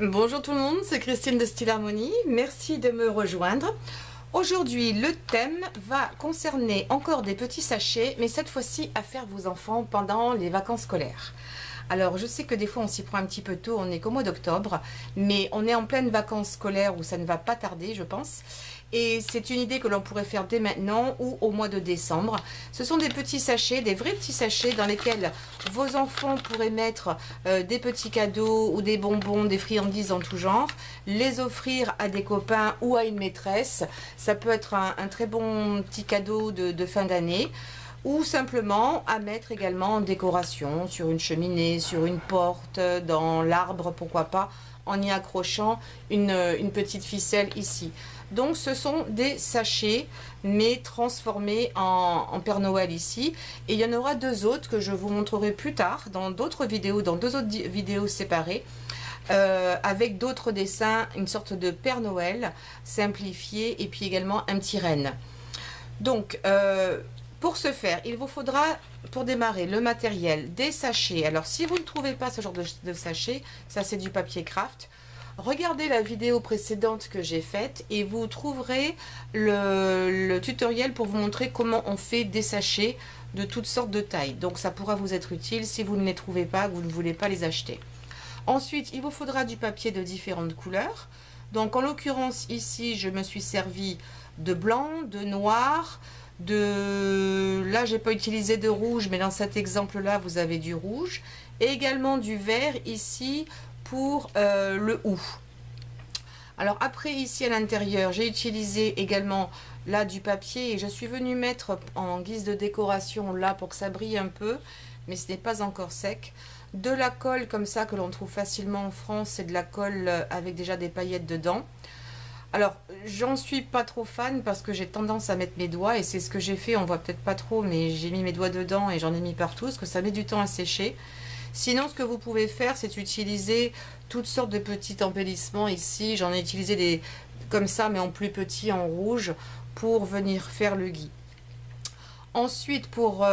Bonjour tout le monde, c'est Christine de Style Harmonie, merci de me rejoindre. Aujourd'hui, le thème va concerner encore des petits sachets, mais cette fois-ci à faire vos enfants pendant les vacances scolaires. Alors, je sais que des fois on s'y prend un petit peu tôt, on est qu'au mois d'octobre, mais on est en pleine vacances scolaires où ça ne va pas tarder, je pense. Et c'est une idée que l'on pourrait faire dès maintenant ou au mois de décembre. Ce sont des petits sachets, des vrais petits sachets dans lesquels vos enfants pourraient mettre des petits cadeaux ou des bonbons, des friandises en tout genre, les offrir à des copains ou à une maîtresse. Ça peut être un très bon petit cadeau de fin d'année, ou simplement à mettre également en décoration sur une cheminée, sur une porte, dans l'arbre, pourquoi pas, en y accrochant une petite ficelle ici. Donc ce sont des sachets mais transformés en Père Noël ici, et il y en aura deux autres que je vous montrerai plus tard dans d'autres vidéos, dans deux autres vidéos séparées, avec d'autres dessins, une sorte de Père Noël simplifié et puis également un petit renne. Donc pour ce faire, il vous faudra, pour démarrer, le matériel, des sachets. Alors si vous ne trouvez pas ce genre de sachet, ça c'est du papier craft, regardez la vidéo précédente que j'ai faite et vous trouverez le tutoriel pour vous montrer comment on fait des sachets de toutes sortes de tailles. Donc ça pourra vous être utile si vous ne les trouvez pas, que vous ne voulez pas les acheter. Ensuite, il vous faudra du papier de différentes couleurs. Donc en l'occurrence ici, je me suis servi de blanc, de noir, là j'ai pas utilisé de rouge, mais dans cet exemple là vous avez du rouge, et également du vert ici pour le hou. Alors après ici à l'intérieur j'ai utilisé également là du papier, et je suis venue mettre en guise de décoration là pour que ça brille un peu, mais ce n'est pas encore sec, de la colle comme ça que l'on trouve facilement en France. C'est de la colle avec déjà des paillettes dedans. Alors, j'en suis pas trop fan parce que j'ai tendance à mettre mes doigts, et c'est ce que j'ai fait, on voit peut-être pas trop, mais j'ai mis mes doigts dedans et j'en ai mis partout parce que ça met du temps à sécher. Sinon, ce que vous pouvez faire, c'est utiliser toutes sortes de petits embellissements ici. J'en ai utilisé des comme ça, mais en plus petit, en rouge, pour venir faire le gui. Ensuite, pour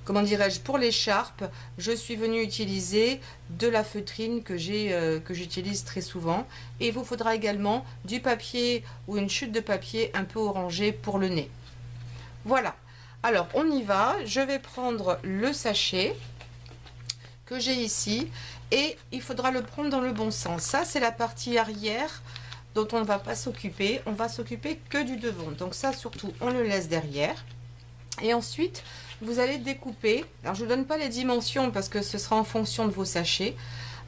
comment dirais-je, pour l'écharpe, je suis venue utiliser de la feutrine que j'utilise très souvent, et il vous faudra également du papier ou une chute de papier un peu orangé pour le nez. Voilà, alors on y va. Je vais prendre le sachet que j'ai ici et il faudra le prendre dans le bon sens. Ça c'est la partie arrière dont on ne va pas s'occuper, on va s'occuper que du devant. Donc ça surtout on le laisse derrière. Et ensuite vous allez découper, alors je ne vous donne pas les dimensions parce que ce sera en fonction de vos sachets,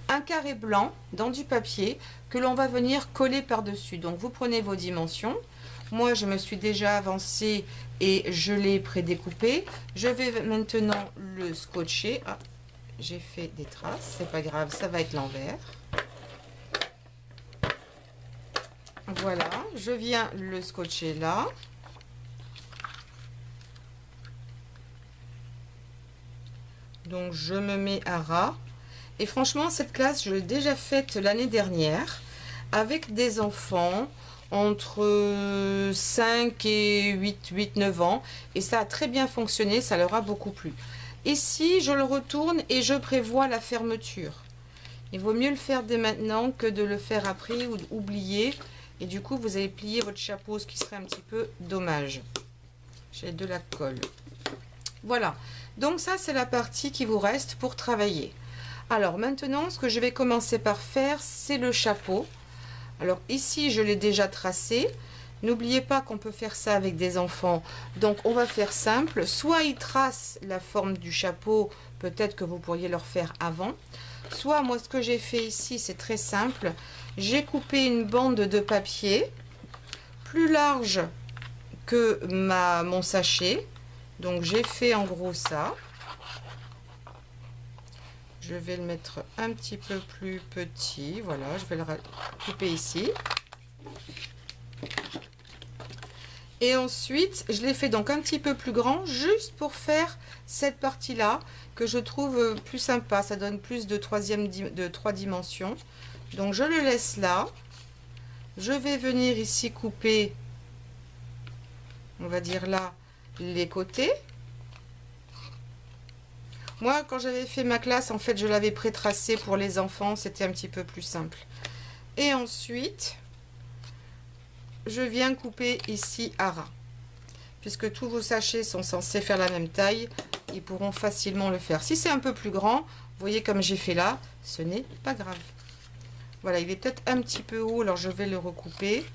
un carré blanc dans du papier que l'on va venir coller par dessus. Donc vous prenez vos dimensions, moi je me suis déjà avancée et je l'ai prédécoupé. Je vais maintenant le scotcher. Ah, j'ai fait des traces, c'est pas grave, ça va être l'envers. Voilà, je viens le scotcher là. Donc je me mets à ras. Et franchement, cette classe, je l'ai déjà faite l'année dernière avec des enfants entre 5 et 8-9 ans. Et ça a très bien fonctionné, ça leur a beaucoup plu. Ici, je le retourne et je prévois la fermeture. Il vaut mieux le faire dès maintenant que de le faire après ou d'oublier. Et du coup, vous allez plier votre chapeau, ce qui serait un petit peu dommage. J'ai de la colle. Voilà. Donc ça, c'est la partie qui vous reste pour travailler. Alors maintenant, ce que je vais commencer par faire, c'est le chapeau. Alors ici, je l'ai déjà tracé. N'oubliez pas qu'on peut faire ça avec des enfants. Donc on va faire simple. Soit ils tracent la forme du chapeau, peut-être que vous pourriez leur faire avant. Soit moi, ce que j'ai fait ici, c'est très simple. J'ai coupé une bande de papier plus large que mon sachet. Donc j'ai fait en gros ça. Je vais le mettre un petit peu plus petit. Voilà, je vais le couper ici. Et ensuite, je l'ai fait donc un petit peu plus grand, juste pour faire cette partie-là, que je trouve plus sympa. Ça donne plus de 3 dimensions. Donc je le laisse là. Je vais venir ici couper, on va dire là, les côtés. Moi, quand j'avais fait ma classe, en fait, je l'avais pré-tracé pour les enfants. C'était un petit peu plus simple. Et ensuite, je viens couper ici à ras. Puisque tous vos sachets sont censés faire la même taille, ils pourront facilement le faire. Si c'est un peu plus grand, vous voyez comme j'ai fait là, ce n'est pas grave. Voilà, il est peut-être un petit peu haut, alors je vais le recouper.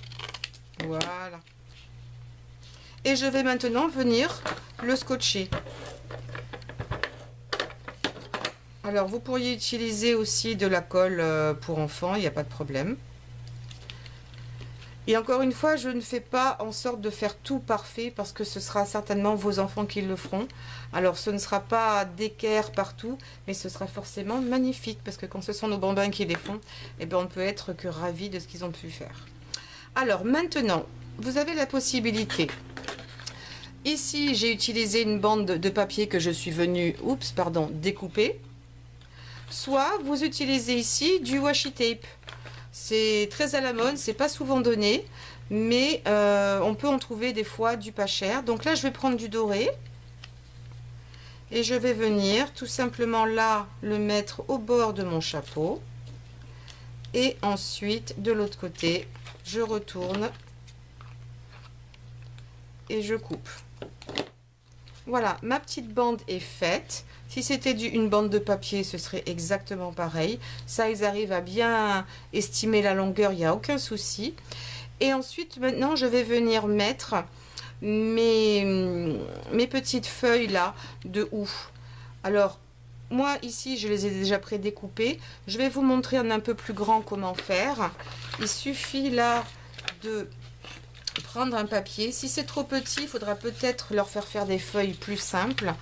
Voilà. Et je vais maintenant venir le scotcher. Alors, vous pourriez utiliser aussi de la colle pour enfants, il n'y a pas de problème. Et encore une fois, je ne fais pas en sorte de faire tout parfait parce que ce sera certainement vos enfants qui le feront. Alors ce ne sera pas d'équerre partout, mais ce sera forcément magnifique parce que quand ce sont nos bambins qui les font, eh bien, on ne peut être que ravis de ce qu'ils ont pu faire. Alors maintenant, vous avez la possibilité. Ici, j'ai utilisé une bande de papier que je suis venue, découper. Soit vous utilisez ici du washi tape. C'est très à la mode, c'est pas souvent donné, mais on peut en trouver des fois du pas cher. Donc là, je vais prendre du doré et je vais venir tout simplement là le mettre au bord de mon chapeau. Et ensuite, de l'autre côté, je retourne et je coupe. Voilà, ma petite bande est faite. Si c'était une bande de papier, ce serait exactement pareil. Ça, ils arrivent à bien estimer la longueur, il n'y a aucun souci. Et ensuite, maintenant, je vais venir mettre mes petites feuilles là de houx. Alors, moi, ici, je les ai déjà pré-découpées. Je vais vous montrer en un peu plus grand comment faire. Il suffit là de prendre un papier. Si c'est trop petit, il faudra peut-être leur faire des feuilles plus simples.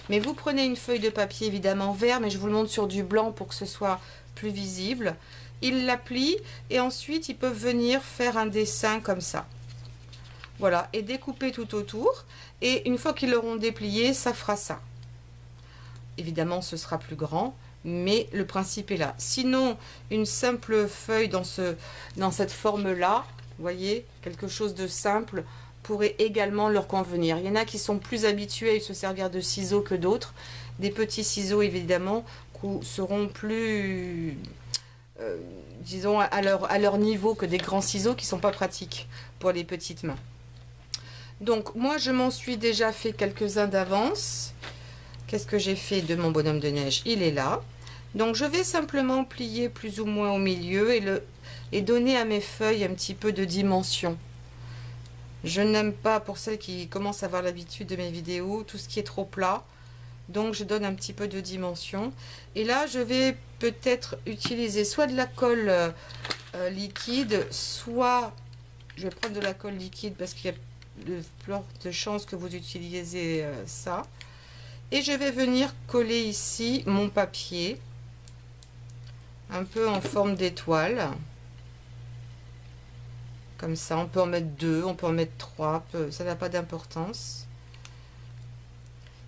Mais vous prenez une feuille de papier évidemment vert, mais je vous le montre sur du blanc pour que ce soit plus visible. Ils la plient et ensuite ils peuvent venir faire un dessin comme ça. Voilà, et découper tout autour. Et une fois qu'ils l'auront déplié, ça fera ça. Évidemment, ce sera plus grand, mais le principe est là. Sinon, une simple feuille dans cette forme-là, vous voyez, quelque chose de simple pourrait également leur convenir. Il y en a qui sont plus habitués à se servir de ciseaux que d'autres. Des petits ciseaux, évidemment, qui seront plus, disons, à leur niveau que des grands ciseaux qui ne sont pas pratiques pour les petites mains. Donc, moi, je m'en suis déjà fait quelques-uns d'avance. Qu'est-ce que j'ai fait de mon bonhomme de neige? Il est là. Donc, je vais simplement plier plus ou moins au milieu et donner à mes feuilles un petit peu de dimension. Je n'aime pas, pour celles qui commencent à avoir l'habitude de mes vidéos, tout ce qui est trop plat. Donc je donne un petit peu de dimension. Et là, je vais peut-être utiliser soit de la colle liquide, soit je vais prendre de la colle liquide parce qu'il y a de fortes chances que vous utilisiez ça. Et je vais venir coller ici mon papier, un peu en forme d'étoile. Comme ça, on peut en mettre 2, on peut en mettre 3, ça n'a pas d'importance.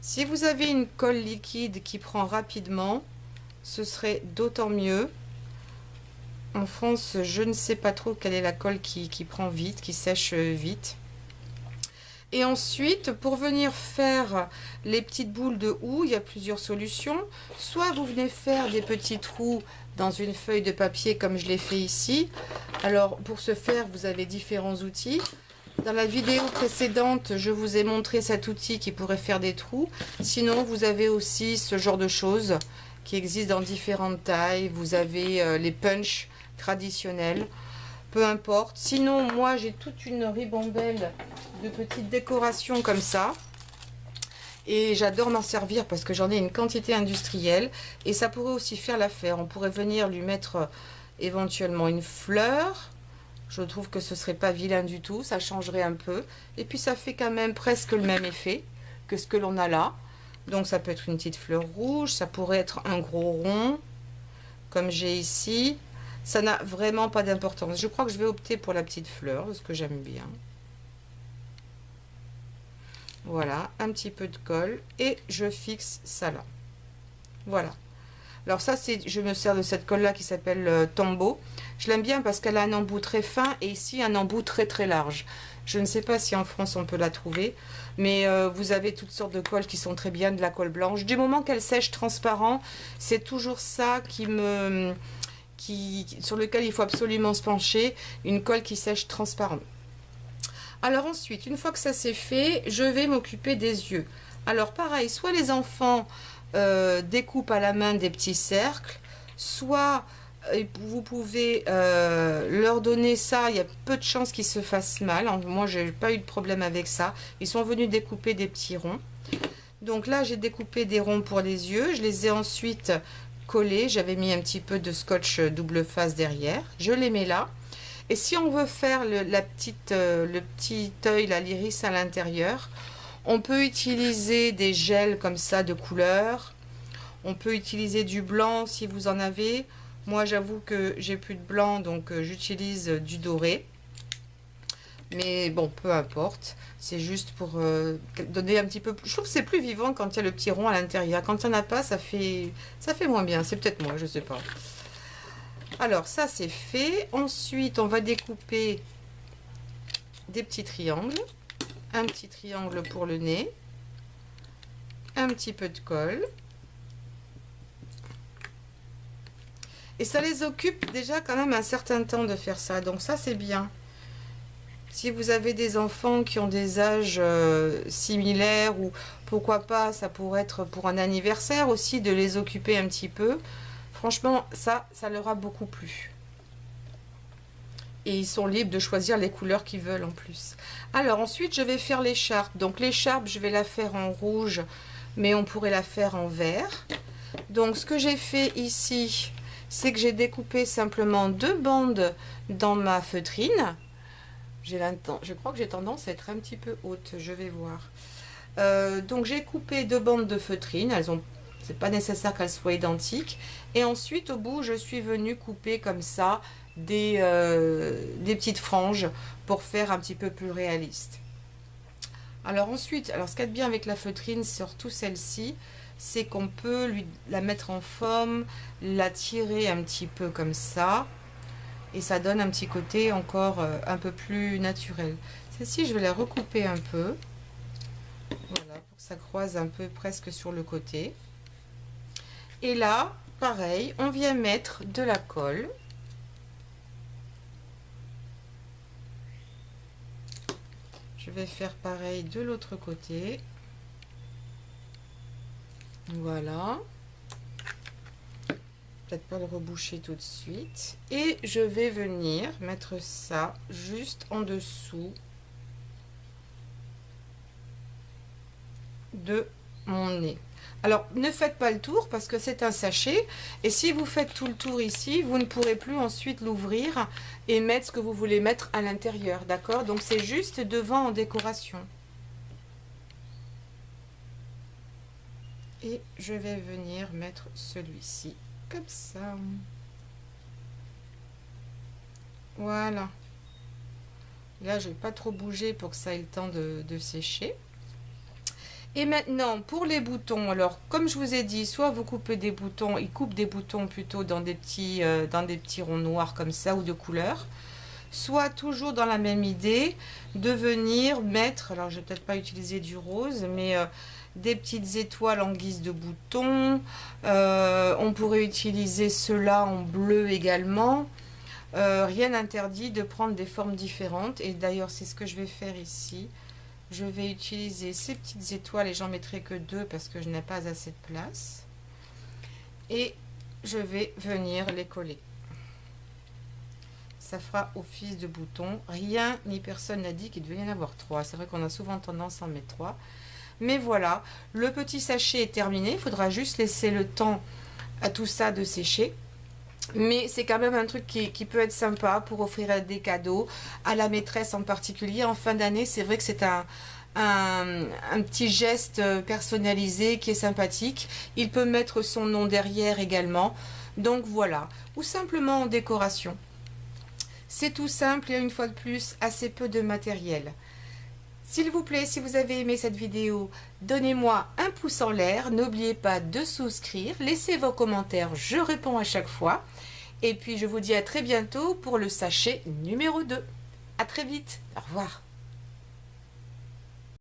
Si vous avez une colle liquide qui prend rapidement, ce serait d'autant mieux. En France, je ne sais pas trop quelle est la colle qui prend vite, qui sèche vite. Et ensuite, pour venir faire les petites boules de houx, il y a plusieurs solutions. Soit vous venez faire des petits trous dans une feuille de papier comme je l'ai fait ici. Alors pour ce faire, vous avez différents outils. Dans la vidéo précédente, je vous ai montré cet outil qui pourrait faire des trous. Sinon, vous avez aussi ce genre de choses qui existent dans différentes tailles. Vous avez les punch traditionnels. Peu importe. Sinon, moi, j'ai toute une ribambelle de petites décorations comme ça. Et j'adore m'en servir parce que j'en ai une quantité industrielle. Et ça pourrait aussi faire l'affaire. On pourrait venir lui mettre éventuellement une fleur. Je trouve que ce serait pas vilain du tout. Ça changerait un peu. Et puis, ça fait quand même presque le même effet que ce que l'on a là. Donc, ça peut être une petite fleur rouge. Ça pourrait être un gros rond, comme j'ai ici. Ça n'a vraiment pas d'importance. Je crois que je vais opter pour la petite fleur, parce que j'aime bien. Voilà, un petit peu de colle et je fixe ça là. Voilà. Alors ça, je me sers de cette colle là qui s'appelle Tombow. Je l'aime bien parce qu'elle a un embout très fin et ici un embout très très large. Je ne sais pas si en France on peut la trouver, mais vous avez toutes sortes de colles qui sont très bien, de la colle blanche. Du moment qu'elle sèche transparent, c'est toujours ça sur lequel il faut absolument se pencher, une colle qui sèche transparent. Alors ensuite, une fois que ça c'est fait, je vais m'occuper des yeux. Alors pareil, soit les enfants découpent à la main des petits cercles, soit vous pouvez leur donner ça. Il y a peu de chances qu'ils se fassent mal. Moi, j'ai pas eu de problème avec ça. Ils sont venus découper des petits ronds. Donc là, j'ai découpé des ronds pour les yeux. Je les ai ensuite collés. J'avais mis un petit peu de scotch double face derrière. Je les mets là. Et si on veut faire le petit œil, l'iris à l'intérieur, on peut utiliser des gels comme ça de couleur. On peut utiliser du blanc si vous en avez. Moi, j'avoue que j'ai plus de blanc, donc j'utilise du doré. Mais bon, peu importe. C'est juste pour donner un petit peu... Je trouve que c'est plus vivant quand il y a le petit rond à l'intérieur. Quand il n'y en a pas, ça fait moins bien. C'est peut-être moi, je sais pas. Alors, ça, c'est fait. Ensuite, on va découper des petits triangles. Un petit triangle pour le nez. Un petit peu de colle. Et ça les occupe déjà quand même un certain temps de faire ça. Donc ça, c'est bien. Si vous avez des enfants qui ont des âges similaires, ou pourquoi pas, ça pourrait être pour un anniversaire aussi, de les occuper un petit peu. Franchement, ça leur a beaucoup plu. Et ils sont libres de choisir les couleurs qu'ils veulent en plus. Alors ensuite, je vais faire l'écharpe. Donc l'écharpe, je vais la faire en rouge, mais on pourrait la faire en vert. Donc ce que j'ai fait ici, c'est que j'ai découpé simplement 2 bandes dans ma feutrine. Je crois que j'ai tendance à être un petit peu haute, je vais voir. Donc j'ai coupé 2 bandes de feutrine, c'est pas nécessaire qu'elles soient identiques. Et ensuite au bout, je suis venue couper comme ça des petites franges pour faire un petit peu plus réaliste. Alors ensuite, ce qu'il y a de bien avec la feutrine, surtout celle-ci, c'est qu'on peut la mettre en forme, la tirer un petit peu comme ça, et ça donne un petit côté encore un peu plus naturel. Celle-ci, je vais la recouper un peu, voilà, pour que ça croise un peu presque sur le côté. Et là, pareil, on vient mettre de la colle. Je vais faire pareil de l'autre côté. Voilà. Peut-être pas le reboucher tout de suite. Et je vais venir mettre ça juste en dessous de mon nez. Alors, ne faites pas le tour parce que c'est un sachet. Et si vous faites tout le tour ici, vous ne pourrez plus ensuite l'ouvrir et mettre ce que vous voulez mettre à l'intérieur. D'accord? Donc, c'est juste devant en décoration. Et je vais venir mettre celui-ci comme ça. Voilà. Là, je ne vais pas trop bouger pour que ça ait le temps de sécher. Et maintenant, pour les boutons, alors comme je vous ai dit, soit vous coupez des boutons, ils coupent des boutons plutôt dans des petits ronds noirs comme ça ou de couleur, soit toujours dans la même idée de venir mettre, alors je vais peut-être pas utiliser du rose, mais des petites étoiles en guise de boutons. On pourrait utiliser cela en bleu également. Rien n'interdit de prendre des formes différentes, et d'ailleurs c'est ce que je vais faire ici. Je vais utiliser ces petites étoiles et j'en mettrai que 2 parce que je n'ai pas assez de place. Et je vais venir les coller. Ça fera office de bouton. Rien ni personne n'a dit qu'il devait y en avoir 3. C'est vrai qu'on a souvent tendance à en mettre 3. Mais voilà, le petit sachet est terminé. Il faudra juste laisser le temps à tout ça de sécher. Mais c'est quand même un truc qui peut être sympa pour offrir des cadeaux à la maîtresse en particulier. En fin d'année, c'est vrai que c'est un petit geste personnalisé qui est sympathique. Il peut mettre son nom derrière également. Donc voilà, ou simplement en décoration. C'est tout simple et une fois de plus, assez peu de matériel. S'il vous plaît, si vous avez aimé cette vidéo, donnez-moi un pouce en l'air. N'oubliez pas de souscrire. Laissez vos commentaires, je réponds à chaque fois. Et puis, je vous dis à très bientôt pour le sachet numéro 2. À très vite. Au revoir.